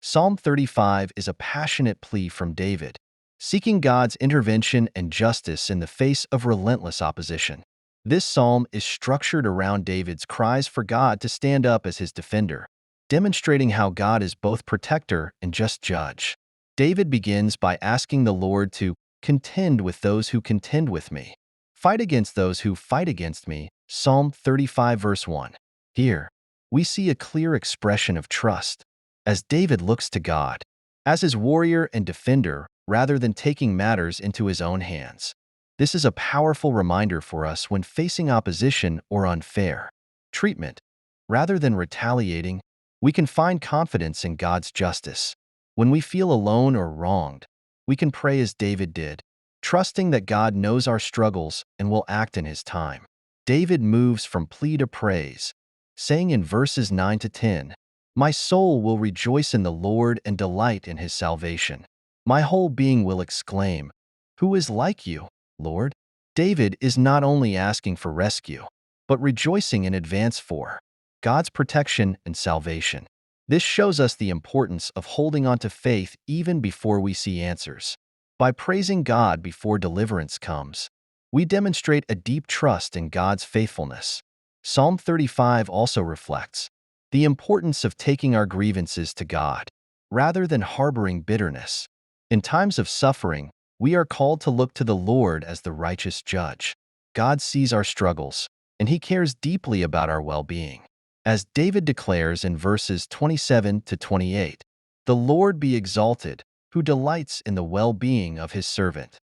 Psalm 35 is a passionate plea from David, seeking God's intervention and justice in the face of relentless opposition. This psalm is structured around David's cries for God to stand up as his defender, demonstrating how God is both protector and just judge. David begins by asking the Lord to contend with those who contend with me, fight against those who fight against me. Psalm 35 verse 1. Here, we see a clear expression of trust, as David looks to God as his warrior and defender rather than taking matters into his own hands. This is a powerful reminder for us when facing opposition or unfair treatment. Rather than retaliating, we can find confidence in God's justice. When we feel alone or wronged, we can pray as David did, trusting that God knows our struggles and will act in his time. David moves from plea to praise, saying in verses 9 to 10, "My soul will rejoice in the Lord and delight in his salvation. My whole being will exclaim, 'Who is like you, Lord?'" David is not only asking for rescue, but rejoicing in advance for God's protection and salvation. This shows us the importance of holding on to faith even before we see answers. By praising God before deliverance comes, we demonstrate a deep trust in God's faithfulness. Psalm 35 also reflects the importance of taking our grievances to God, rather than harboring bitterness. In times of suffering, we are called to look to the Lord as the righteous judge. God sees our struggles, and he cares deeply about our well-being. As David declares in verses 27 to 28, "The Lord be exalted, who delights in the well-being of his servant."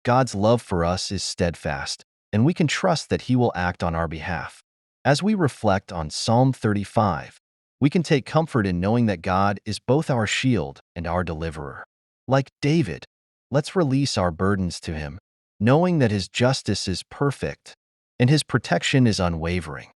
God's love for us is steadfast, and we can trust that he will act on our behalf. As we reflect on Psalm 35, we can take comfort in knowing that God is both our shield and our deliverer. Like David, let's release our burdens to him, knowing that his justice is perfect and his protection is unwavering.